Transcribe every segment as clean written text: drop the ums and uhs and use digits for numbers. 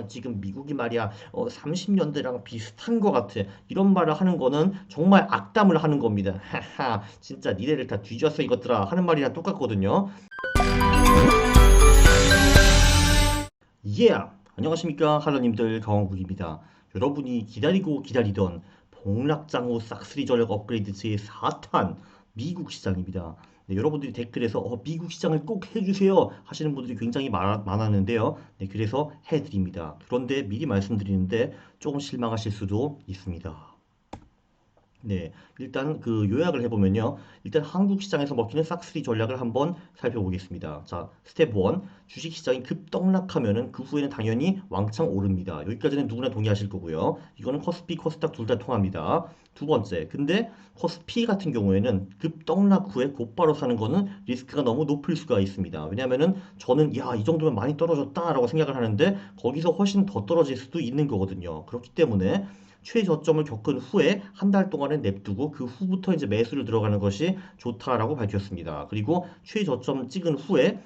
지금 미국이 말이야 30년대랑 비슷한 것 같아. 이런 말을 하는 거는 정말 악담을 하는 겁니다. 하하, 진짜 니네를 다 뒤졌어 이것들아 하는 말이랑 똑같거든요. 예! 안녕하십니까 하나님들 강원국입니다. 여러분이 기다리고 기다리던 폭락장후 싹쓸이 전력 업그레이드 제4탄 미국 시장입니다. 네, 여러분들이 댓글에서 미국 시장을 꼭 해주세요 하시는 분들이 굉장히 많았는데요. 네, 그래서 해드립니다. 그런데 미리 말씀드리는데 조금 실망하실 수도 있습니다. 네, 일단 그 요약을 해보면요. 일단 한국 시장에서 먹히는 싹쓸이 전략을 한번 살펴보겠습니다. 자, 스텝 1. 주식 시장이 급등락하면은 그 후에는 당연히 왕창 오릅니다. 여기까지는 누구나 동의하실 거고요. 이거는 코스피, 코스닥 둘 다 통합니다. 두 번째, 근데 코스피 같은 경우에는 급등락 후에 곧바로 사는 거는 리스크가 너무 높을 수가 있습니다. 왜냐면은 저는 야, 이 정도면 많이 떨어졌다라고 생각을 하는데 거기서 훨씬 더 떨어질 수도 있는 거거든요. 그렇기 때문에 최저점을 겪은 후에 한 달 동안은 냅두고 그 후부터 이제 매수를 들어가는 것이 좋다라고 밝혔습니다. 그리고 최저점 찍은 후에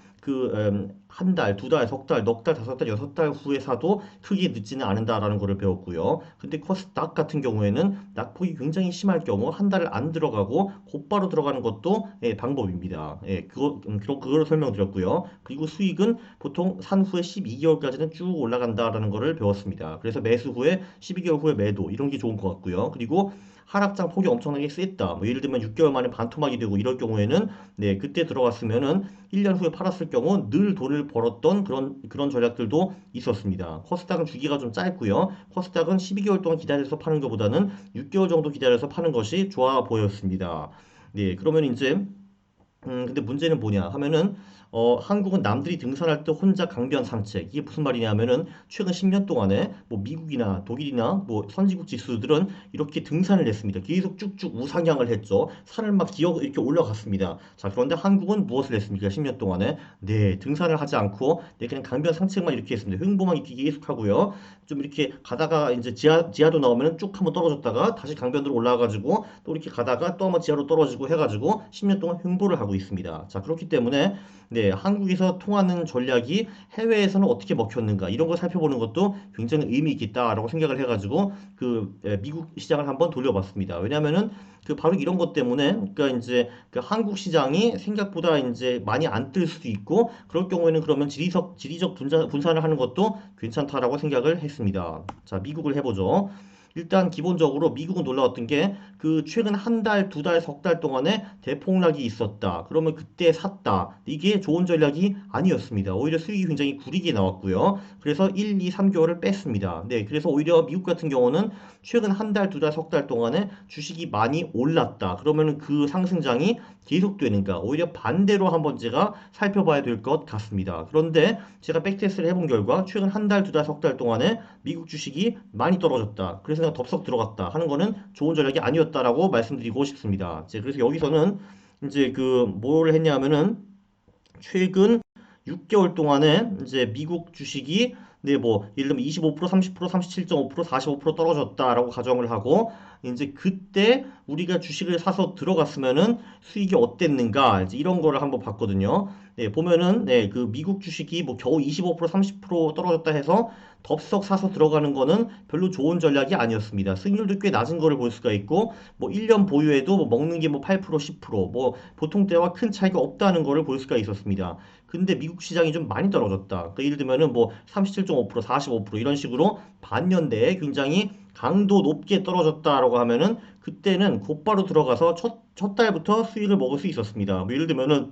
한 달, 두 달, 석 달, 넉 달, 다섯 달, 여섯 달 후에 사도 크게 늦지는 않는다라는 것을 배웠고요. 근데 코스닥 같은 경우에는 낙폭이 굉장히 심할 경우 한 달을 안 들어가고 곧바로 들어가는 것도 방법입니다. 그거를 설명드렸고요. 그리고 수익은 보통 산 후에 12개월까지는 쭉 올라간다라는 것을 배웠습니다. 그래서 매수 후에 12개월 후에 매도 이런 게 좋은 것 같고요. 그리고 하락장 폭이 엄청나게 셌다. 뭐 예를 들면 6개월 만에 반토막이 되고 이럴 경우에는 네, 그때 들어갔으면은 1년 후에 팔았을 경우 늘 돈을 벌었던 그런 전략들도 있었습니다. 코스닥은 주기가 좀 짧고요. 코스닥은 12개월 동안 기다려서 파는 것보다는 6개월 정도 기다려서 파는 것이 좋아 보였습니다. 네, 그러면 이제 근데 문제는 뭐냐 하면은 한국은 남들이 등산할 때 혼자 강변 산책. 이게 무슨 말이냐 하면은 최근 10년 동안에 뭐 미국이나 독일이나 뭐 선진국 지수들은 이렇게 등산을 했습니다. 계속 쭉쭉 우상향을 했죠. 산을 막 기어 이렇게 올라갔습니다. 자, 그런데 한국은 무엇을 했습니까? 10년 동안에 네, 등산을 하지 않고 네, 그냥 강변 산책만 이렇게 했습니다. 횡보만 이렇게 계속 하고요. 좀 이렇게 가다가 이제 지하도 나오면 쭉 한번 떨어졌다가 다시 강변으로 올라와가지고 또 이렇게 가다가 또 한번 지하로 떨어지고 해가지고 10년 동안 횡보를 하고 있습니다. 자, 그렇기 때문에 네, 한국에서 통하는 전략이 해외에서는 어떻게 먹혔는가 이런 걸 살펴보는 것도 굉장히 의미 있겠다라고 생각을 해가지고 미국 시장을 한번 돌려봤습니다. 왜냐하면은 그 바로 이런 것 때문에 그러니까 이제 그 한국 시장이 생각보다 이제 많이 안 뜰 수도 있고 그럴 경우에는 그러면 지리적 분산을 하는 것도 괜찮다라고 생각을 했습니다. 자, 미국을 해보죠. 일단 기본적으로 미국은 놀라웠던 게 그 최근 한 달, 두 달, 석 달 동안에 대폭락이 있었다. 그러면 그때 샀다. 이게 좋은 전략이 아니었습니다. 오히려 수익이 굉장히 구리게 나왔고요. 그래서 1, 2, 3개월을 뺐습니다. 네, 그래서 오히려 미국 같은 경우는 최근 한 달, 두 달, 석 달 동안에 주식이 많이 올랐다. 그러면 그 상승장이 계속되는가? 오히려 반대로 한번 제가 살펴봐야 될 것 같습니다. 그런데 제가 백테스트를 해본 결과 최근 한 달, 두 달, 석 달 동안에 미국 주식이 많이 떨어졌다. 그래서 내가 덥석 들어갔다 하는 거는 좋은 전략이 아니었다라고 말씀드리고 싶습니다. 그래서 여기서는 이제 뭘 했냐면은 최근 6개월 동안에 이제 미국 주식이 네, 뭐 예를 들면 25%, 30%, 37.5%, 45% 떨어졌다라고 가정을 하고 이제 그때 우리가 주식을 사서 들어갔으면은 수익이 어땠는가 이제 이런 거를 한번 봤거든요. 네, 보면은 네, 그 미국 주식이 뭐 겨우 25%, 30% 떨어졌다 해서 덥석 사서 들어가는 거는 별로 좋은 전략이 아니었습니다. 수익률도 꽤 낮은 거를 볼 수가 있고 뭐 1년 보유에도 뭐 먹는 게 뭐 8%, 10%뭐 보통 때와 큰 차이가 없다는 거를 볼 수가 있었습니다. 근데 미국 시장이 좀 많이 떨어졌다. 그러니까 예를 들면은 뭐 37.5%, 45% 이런 식으로 반년 내에 굉장히 강도 높게 떨어졌다라고 하면은 그때는 곧바로 들어가서 첫 달부터 수익을 먹을 수 있었습니다. 뭐 예를 들면은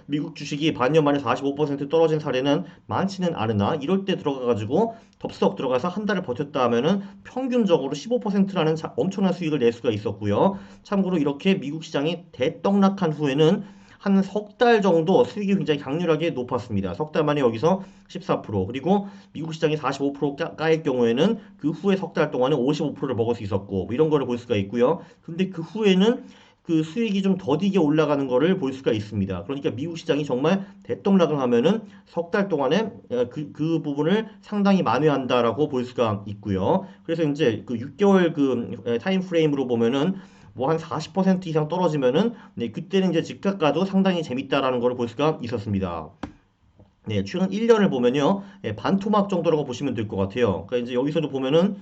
미국 주식이 반년 만에 45% 떨어진 사례는 많지는 않으나 이럴 때 들어가가지고 덥석 들어가서 한 달을 버텼다 하면은 평균적으로 15%라는 엄청난 수익을 낼 수가 있었고요. 참고로 이렇게 미국 시장이 대떡락한 후에는 한 석 달 정도 수익이 굉장히 강렬하게 높았습니다. 석 달 만에 여기서 14% 그리고 미국 시장이 45% 까일 경우에는 그 후에 석 달 동안에 55%를 먹을 수 있었고 뭐 이런 거를 볼 수가 있고요. 근데 그 후에는 그 수익이 좀 더디게 올라가는 거를 볼 수가 있습니다. 그러니까 미국 시장이 정말 대떡락을 하면은 석 달 동안에 그 부분을 상당히 만회한다라고 볼 수가 있고요. 그래서 이제 그 6개월 타임 프레임으로 보면은 뭐 한 40% 이상 떨어지면은 네, 그때는 이제 집값 가도 상당히 재밌다라는 걸 볼 수가 있었습니다. 네, 최근 1년을 보면요, 반토막 정도라고 보시면 될 것 같아요. 그러니까 이제 여기서도 보면은,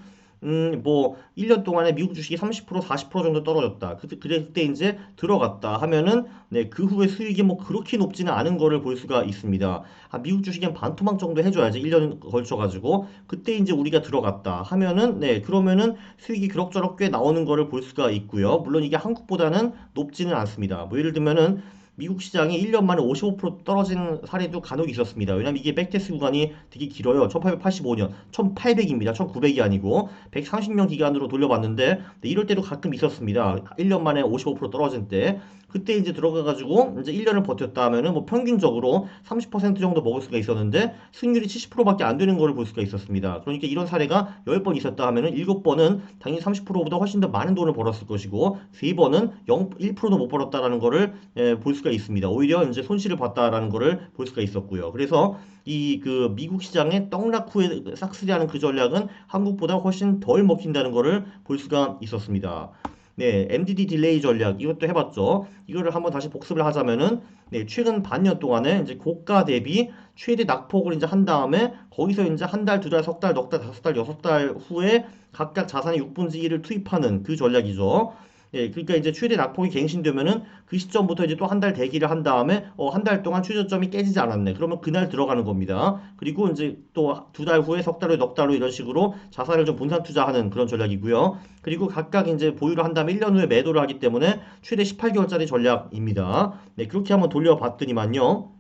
뭐, 1년 동안에 미국 주식이 30%, 40% 정도 떨어졌다. 그때 이제 들어갔다 하면은, 네, 그 후에 수익이 뭐 그렇게 높지는 않은 거를 볼 수가 있습니다. 아, 미국 주식엔 반토막 정도 해줘야지. 1년 걸쳐가지고. 그때 이제 우리가 들어갔다 하면은, 네, 그러면은 수익이 그럭저럭 꽤 나오는 거를 볼 수가 있고요. 물론 이게 한국보다는 높지는 않습니다. 뭐, 예를 들면은, 미국 시장이 1년 만에 55% 떨어진 사례도 간혹 있었습니다. 왜냐면 이게 백테스트 구간이 되게 길어요. 1885년, 1800입니다. 1900이 아니고 130년 기간으로 돌려봤는데 네, 이럴 때도 가끔 있었습니다. 1년 만에 55% 떨어진 때. 그때 이제 들어가가지고 이제 1년을 버텼다 하면은 뭐 평균적으로 30% 정도 먹을 수가 있었는데 수익률이 70%밖에 안 되는 거를 볼 수가 있었습니다. 그러니까 이런 사례가 10번 있었다 하면은 7번은 당연히 30%보다 훨씬 더 많은 돈을 벌었을 것이고 3번은 1%도 못 벌었다라는 거를 볼 수가 있습니다. 오히려 이제 손실을 봤다라는 거를 볼 수가 있었고요. 그래서 이 그 미국 시장의 떡락 후에 싹쓸이하는 그 전략은 한국보다 훨씬 덜 먹힌다는 거를 볼 수가 있었습니다. 네, MDD 딜레이 전략 이것도 해봤죠. 이거를 한번 다시 복습을 하자면은 네, 최근 반년 동안에 이제 고가 대비 최대 낙폭을 이제 한 다음에 거기서 이제 한 달, 두 달, 석 달, 넉 달, 다섯 달, 여섯 달 후에 각각 자산의 6분의 1을 투입하는 그 전략이죠. 예, 그러니까 이제 최대 낙폭이 갱신되면은 그 시점부터 이제 또 한 달 대기를 한 다음에 한 달 동안 최저점이 깨지지 않았네. 그러면 그날 들어가는 겁니다. 그리고 이제 또 두 달 후에 석 달 후에 넉 달 후 이런 식으로 자산을 좀 분산 투자하는 그런 전략이고요. 그리고 각각 이제 보유를 한 다음에 1년 후에 매도를 하기 때문에 최대 18개월짜리 전략입니다. 네, 그렇게 한번 돌려봤더니만요.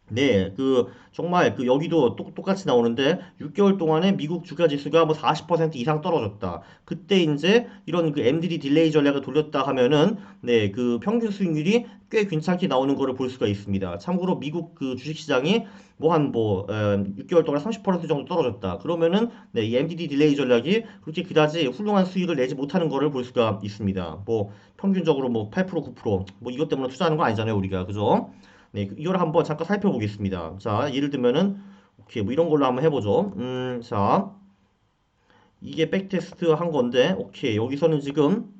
네, 정말, 여기도 똑같이 나오는데, 6개월 동안에 미국 주가 지수가 뭐 40% 이상 떨어졌다. 그때 이제 이런 그 MDD 딜레이 전략을 돌렸다 하면은, 네, 그 평균 수익률이 꽤 괜찮게 나오는 거를 볼 수가 있습니다. 참고로 미국 그 주식시장이 뭐 6개월 동안 30% 정도 떨어졌다. 그러면은, 네, 이 MDD 딜레이 전략이 그렇게 그다지 훌륭한 수익을 내지 못하는 거를 볼 수가 있습니다. 뭐, 평균적으로 뭐 8%, 9%, 뭐 이것 때문에 투자하는 거 아니잖아요, 우리가. 그죠? 네, 이걸 한번 잠깐 살펴보겠습니다. 자, 예를 들면은, 오케이, 뭐 이런 걸로 한번 해보죠. 자, 이게 백테스트 한 건데, 오케이, 여기서는 지금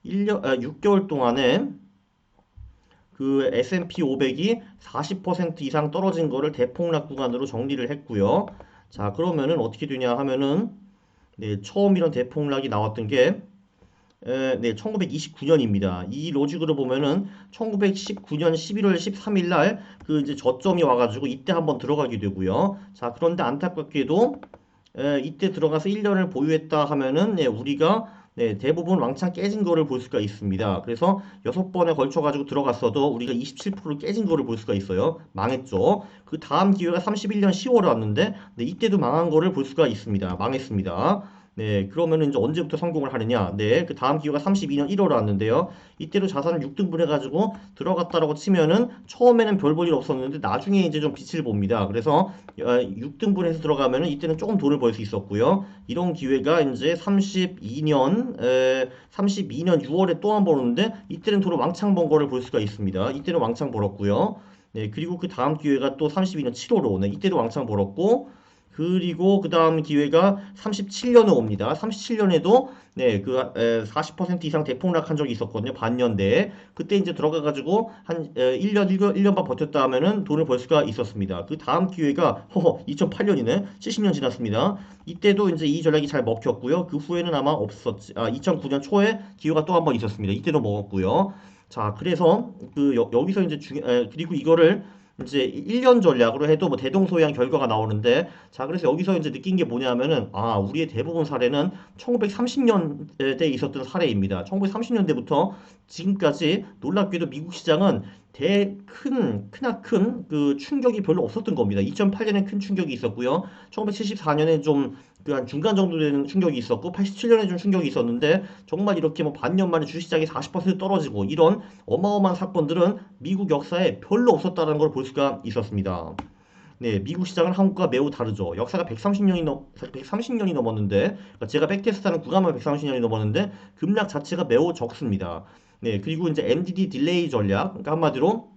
6개월 동안에 그 S&P 500이 40% 이상 떨어진 거를 대폭락 구간으로 정리를 했고요. 자, 그러면은 어떻게 되냐 하면은, 네, 처음 이런 대폭락이 나왔던 게, 네, 1929년입니다. 이 로직으로 보면은 1919년 11월 13일 날 그 이제 저점이 와가지고 이때 한번 들어가게 되고요. 자, 그런데 안타깝게도 이때 들어가서 1년을 보유했다 하면은 네, 우리가 네, 대부분 왕창 깨진 거를 볼 수가 있습니다. 그래서 6번에 걸쳐가지고 들어갔어도 우리가 27% 깨진 거를 볼 수가 있어요. 망했죠. 그 다음 기회가 31년 10월에 왔는데 네, 이때도 망한 거를 볼 수가 있습니다. 망했습니다. 네, 그러면은 이제 언제부터 성공을 하느냐? 네, 그 다음 기회가 32년 1월에 왔는데요. 이때도 자산을 6등분 해가지고 들어갔다라고 치면은 처음에는 별 볼 일 없었는데 나중에 이제 좀 빛을 봅니다. 그래서 6등분해서 들어가면은 이때는 조금 돈을 벌 수 있었고요. 이런 기회가 이제 32년 6월에 또 한 번 오는데 이때는 돈을 왕창 번 거를 볼 수가 있습니다. 이때는 왕창 벌었고요. 네, 그리고 그 다음 기회가 또 32년 7월에 오네. 이때도 왕창 벌었고 그리고 그 다음 기회가 37년에 옵니다. 37년에도 네, 40% 이상 대폭락한 적이 있었거든요. 반년 내에. 그때 이제 들어가가지고 한 1년 반 버텼다 하면은 돈을 벌 수가 있었습니다. 그 다음 기회가 2008년이네. 70년 지났습니다. 이때도 이제 이 전략이 잘 먹혔고요. 그 후에는 아마 없었지. 2009년 초에 기회가 또 한 번 있었습니다. 이때도 먹었고요. 자, 그래서 여기서 이제 그리고 이거를 이제 1년 전략으로 해도 뭐 대동소이한 결과가 나오는데 자 그래서 여기서 이제 느낀 게 뭐냐면은 우리의 대부분 사례는 1930년대에 있었던 사례입니다. 1930년대부터 지금까지 놀랍게도 미국 시장은 크나큰 그 충격이 별로 없었던 겁니다. 2008년에 큰 충격이 있었고요. 1974년에 좀 그 한 중간 정도 되는 충격이 있었고 87년에 좀 충격이 있었는데 정말 이렇게 뭐 반년 만에 주식시장이 40% 떨어지고 이런 어마어마한 사건들은 미국 역사에 별로 없었다는 걸 볼 수가 있었습니다. 네, 미국 시장은 한국과 매우 다르죠. 역사가 130년이 넘었는데, 그러니까 제가 백테스트하는 구간만 130년이 넘었는데, 급락 자체가 매우 적습니다. 네, 그리고 이제 MDD 딜레이 전략, 그러니까 한마디로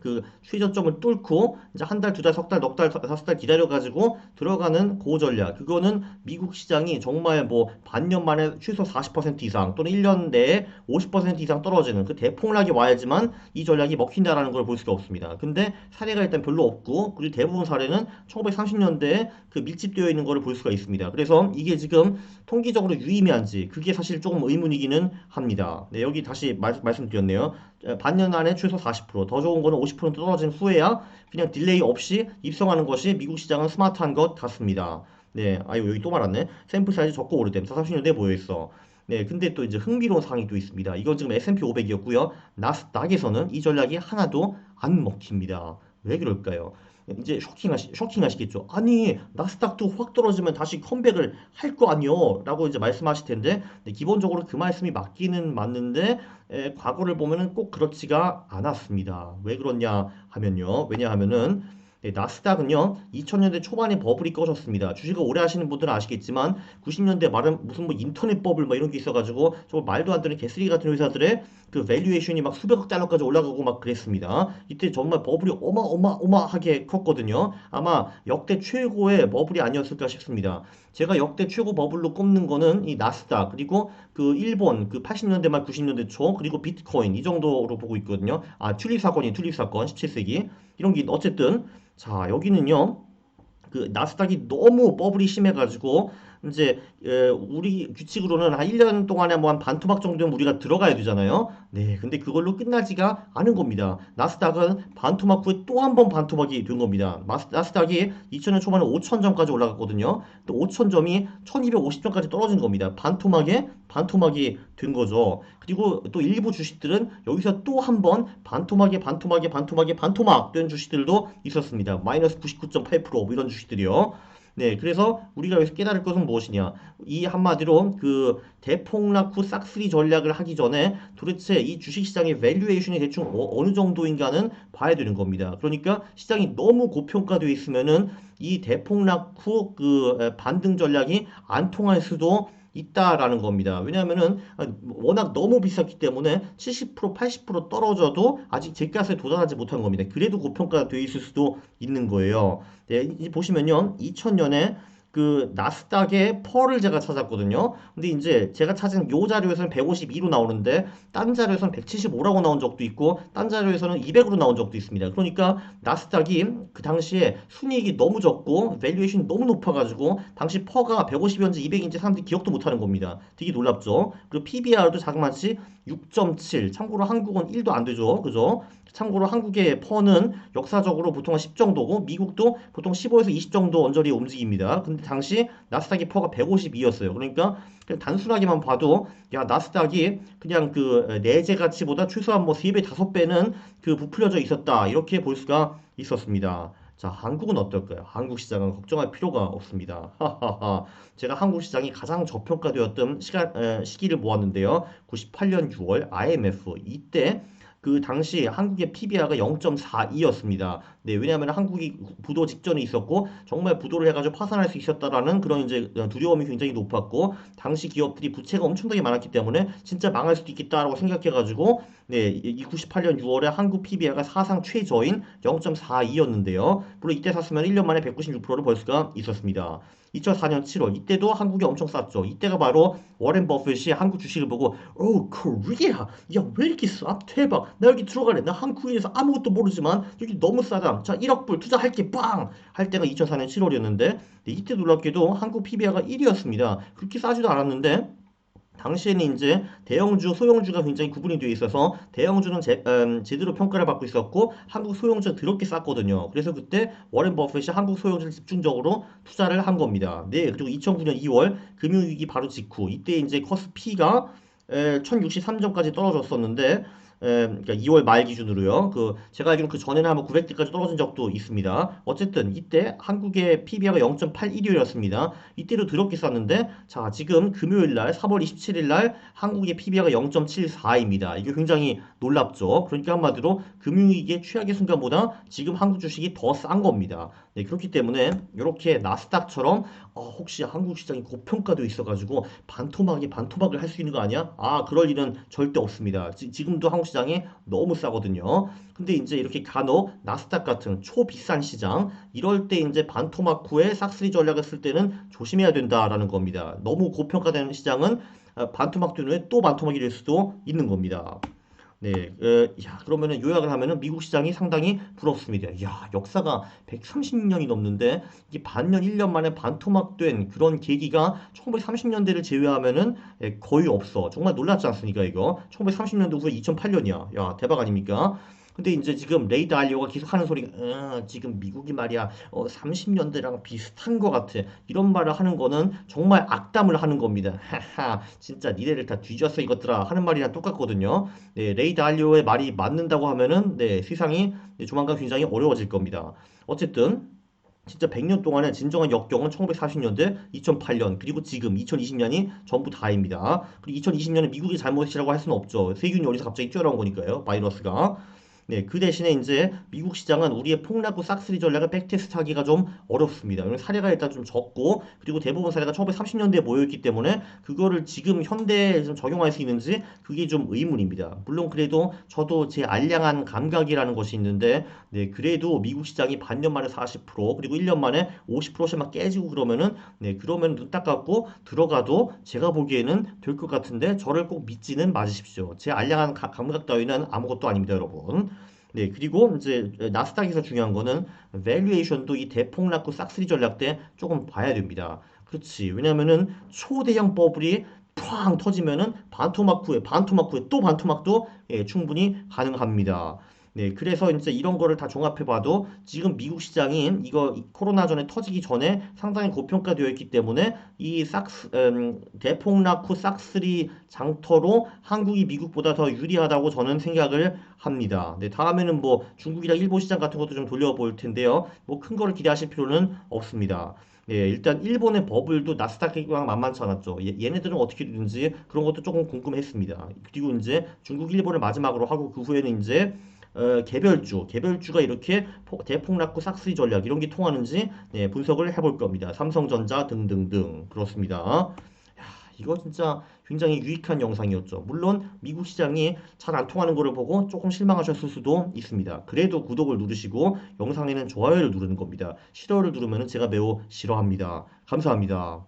그 최저점을 뚫고 이제 한 달, 두 달, 석 달, 넉 달, 다섯 달 기다려가지고 들어가는 고 전략. 그거는 미국 시장이 정말 뭐 반년 만에 최소 40% 이상 또는 1년 내에 50% 이상 떨어지는 그 대폭락이 와야지만 이 전략이 먹힌다라는 걸 볼 수가 없습니다. 근데 사례가 일단 별로 없고 그리고 대부분 사례는 1930년대에 그 밀집되어 있는 거를 볼 수가 있습니다. 그래서 이게 지금 통계적으로 유의미한지 그게 사실 조금 의문이기는 합니다. 네, 여기 다시 말씀드렸네요. 반년 안에 최소 40%, 더 좋은 거는 50% 떨어진 후에야 그냥 딜레이 없이 입성하는 것이 미국 시장은 스마트한 것 같습니다. 네, 아유, 여기 또 말았네. 샘플 사이즈 적고 오르댐. 30년대에 모여있어. 네, 근데 또 이제 흥미로운 사항이 또 있습니다. 이건 지금 S&P 500이었고요. 나스닥에서는 이 전략이 하나도 안 먹힙니다. 왜 그럴까요? 이제 쇼킹하시겠죠. 아니, 나스닥도 확 떨어지면 다시 컴백을 할 거 아니요? 라고 이제 말씀하실 텐데, 네, 기본적으로 그 말씀이 맞기는 맞는데, 과거를 보면은 꼭 그렇지가 않았습니다. 왜 그렇냐 하면요. 왜냐하면은, 네, 나스닥은요, 2000년대 초반에 버블이 꺼졌습니다. 주식을 오래 하시는 분들은 아시겠지만, 90년대 말은 무슨 뭐 인터넷 버블 뭐 이런 게 있어가지고, 정말 말도 안 되는 개쓰레기 같은 회사들의 그 밸류에이션이 막 수백억 달러까지 올라가고 막 그랬습니다. 이때 정말 버블이 어마어마하게 컸거든요. 아마 역대 최고의 버블이 아니었을까 싶습니다. 제가 역대 최고 버블로 꼽는 거는 이 나스닥, 그리고 그 일본 그 80년대 말 90년대 초, 그리고 비트코인 이 정도로 보고 있거든요. 아, 튤립 사건 17세기. 이런 게 어쨌든 자, 여기는요. 그 나스닥이 너무 버블이 심해가지고 이제 우리 규칙으로는 한 1년 동안에 뭐 한 반토막 정도는 우리가 들어가야 되잖아요. 네, 근데 그걸로 끝나지가 않은 겁니다. 나스닥은 반토막 후에 또 한 번 반토막이 된 겁니다. 나스닥이 2000년 초반에 5,000점까지 올라갔거든요. 또 5,000점이 1,250점까지 떨어진 겁니다. 반토막에 반토막이 된 거죠. 그리고 또 일부 주식들은 여기서 또 한 번 반토막 된 주식들도 있었습니다. 마이너스 99.8% 이런 주식들이요. 네, 그래서 우리가 여기서 깨달을 것은 무엇이냐? 이 한마디로 그 대폭락 후 싹쓸이 전략을 하기 전에 도대체 이 주식시장의 밸류에이션이 대충 어느 정도인가는 봐야 되는 겁니다. 그러니까 시장이 너무 고평가되어 있으면은 이 대폭락 후 그 반등 전략이 안 통할 수도 있다라는 겁니다. 왜냐하면은 워낙 너무 비쌌기 때문에 70% 80% 떨어져도 아직 제값에 도달하지 못한 겁니다. 그래도 고평가되어 있을 수도 있는 거예요. 네, 이제 보시면요. 2000년에 그 나스닥의 펄을 제가 찾았거든요. 근데 이제 제가 찾은 요 자료에서는 152로 나오는데 딴 자료에서는 175라고 나온 적도 있고 딴 자료에서는 200으로 나온 적도 있습니다. 그러니까 나스닥이 그 당시에 순이익이 너무 적고 밸류에이션이 너무 높아가지고 당시 퍼가 150인지 200인지 사람들이 기억도 못하는 겁니다. 되게 놀랍죠. 그리고 PBR도 자그마치 6.7. 참고로 한국은 1도 안 되죠. 그죠? 참고로 한국의 퍼는 역사적으로 보통 한 10 정도고 미국도 보통 15에서 20 정도 언저리에 움직입니다. 근데 당시 나스닥의 퍼가 152였어요. 그러니까 그냥 단순하게만 봐도 야 나스닥이 그냥 그 내재 가치보다 최소한 뭐 3배, 5배는 그 부풀려져 있었다. 이렇게 볼 수가 있었습니다. 자, 한국은 어떨까요? 한국 시장은 걱정할 필요가 없습니다. 하하하. 제가 한국 시장이 가장 저평가되었던 시기를 모았는데요. 98년 6월 IMF 이때 그 당시 한국의 PBR가 0.42였습니다. 네, 왜냐하면 한국이 부도 직전에 있었고 정말 부도를 해가지고 파산할 수 있었다라는 그런 이제 두려움이 굉장히 높았고 당시 기업들이 부채가 엄청나게 많았기 때문에 진짜 망할 수도 있겠다라고 생각해가지고 네, 이 98년 6월에 한국 PBR가 사상 최저인 0.42였는데요. 물론 이때 샀으면 1년 만에 196%를 벌 수가 있었습니다. 2004년 7월 이때도 한국이 엄청 쌌죠. 이때가 바로 워렌 버핏이 한국 주식을 보고 코리아 야 왜 이렇게 싸? 대박 나 여기 들어갈래. 나 한국인에서 아무것도 모르지만 여기 너무 싸다. 자 1억 불 투자할게 빵! 할 때가 2004년 7월이었는데 이때 놀랍게도 한국 PBR가 1위였습니다. 그렇게 싸지도 않았는데 당시에는 이제 대형주, 소형주가 굉장히 구분이 되어 있어서 대형주는 제대로 평가를 받고 있었고 한국 소형주는 더럽게 쌌거든요. 그래서 그때 워렌 버핏이 한국 소형주를 집중적으로 투자를 한 겁니다. 네, 그리고 2009년 2월 금융위기 바로 직후 이때 이제 코스피가 1063점까지 떨어졌었는데 그러니까 2월 말 기준으로요. 그 제가 알기로는 그 전에는 한번 900대까지 떨어진 적도 있습니다. 어쨌든 이때 한국의 PBR가 0.81이었습니다. 이때도 더럽게 쌌는데 자 지금 금요일 날 3월 27일 날 한국의 PBR가 0.74입니다. 이게 굉장히 놀랍죠. 그러니까 한마디로 금융위기의 최악의 순간보다 지금 한국 주식이 더 싼 겁니다. 네, 그렇기 때문에 이렇게 나스닥처럼 혹시 한국 시장이 고평가되어 있어가지고 반토막이 반토막을 할 수 있는 거 아니야? 그럴 일은 절대 없습니다. 지금도 한국 시장이 너무 싸거든요. 근데 이제 이렇게 간혹 나스닥 같은 초비싼 시장, 이럴 때 이제 반토막 후에 싹쓸이 전략을 쓸 때는 조심해야 된다라는 겁니다. 너무 고평가되는 시장은 반토막 된 후에 또 반토막이 될 수도 있는 겁니다. 네, 야, 그러면은 요약을 하면은 미국 시장이 상당히 부럽습니다. 야, 역사가 130년이 넘는데 이게 반년, 1년 만에 반토막된 그런 계기가 1930년대를 제외하면은 거의 없어. 정말 놀랍지 않습니까, 이거? 1930년도 후에 2008년이야. 야, 대박 아닙니까? 근데 이제 지금 레이 달리오가 계속 하는 소리가, 지금 미국이 말이야, 30년대랑 비슷한 것 같아. 이런 말을 하는 거는 정말 악담을 하는 겁니다. 하하, 진짜 니네를 다 뒤졌어, 이것들아. 하는 말이랑 똑같거든요. 네, 레이 달리오의 말이 맞는다고 하면은, 네, 세상이 조만간 굉장히 어려워질 겁니다. 어쨌든, 진짜 100년 동안의 진정한 역경은 1940년대, 2008년, 그리고 지금 2020년이 전부 다입니다. 그리고 2020년은 미국이 잘못이라고 할 수는 없죠. 세균이 어디서 갑자기 뛰어나온 거니까요, 바이러스가. 네, 그 대신에 이제 미국 시장은 우리의 폭락구 싹쓸이 전략을 백테스트 하기가 좀 어렵습니다. 왜냐면 사례가 일단 좀 적고, 그리고 대부분 사례가 1930년대에 모여있기 때문에 그거를 지금 현대에 좀 적용할 수 있는지 그게 좀 의문입니다. 물론 그래도 저도 제 알량한 감각이라는 것이 있는데, 네, 그래도 미국 시장이 반년 만에 40%, 그리고 1년 만에 50%씩 막 깨지고 그러면은, 네, 그러면 눈 딱 감고 들어가도 제가 보기에는 될 것 같은데 저를 꼭 믿지는 마십시오. 제 알량한 감각 따위는 아무것도 아닙니다, 여러분. 네, 그리고 이제 나스닥에서 중요한 거는 밸류에이션도 이 대폭락구 싹쓸이 전략 때 조금 봐야 됩니다. 그렇지. 왜냐면은 초대형 버블이 팡 터지면은 반토막 후에 또 반토막도 충분히 가능합니다. 네, 그래서 이제 이런 거를 다 종합해 봐도 지금 미국 시장이 이거 코로나 전에 터지기 전에 상당히 고평가되어 있기 때문에 이 대폭락 후 싹쓸이 장터로 한국이 미국보다 더 유리하다고 저는 생각을 합니다. 네, 다음에는 뭐 중국이랑 일본 시장 같은 것도 좀 돌려볼 텐데요. 뭐 큰 거를 기대하실 필요는 없습니다. 네, 일단 일본의 버블도 나스닥이랑 만만치 않았죠. 얘네들은 어떻게 되는지 그런 것도 조금 궁금했습니다. 그리고 이제 중국, 일본을 마지막으로 하고 그 후에는 이제 개별주가 이렇게 대폭락구 싹쓸이 전략 이런 게 통하는지 네, 분석을 해볼 겁니다. 삼성전자 등등등 그렇습니다. 이거 진짜 굉장히 유익한 영상이었죠. 물론 미국 시장이 잘 안 통하는 거를 보고 조금 실망하셨을 수도 있습니다. 그래도 구독을 누르시고 영상에는 좋아요를 누르는 겁니다. 싫어요를 누르면 제가 매우 싫어합니다. 감사합니다.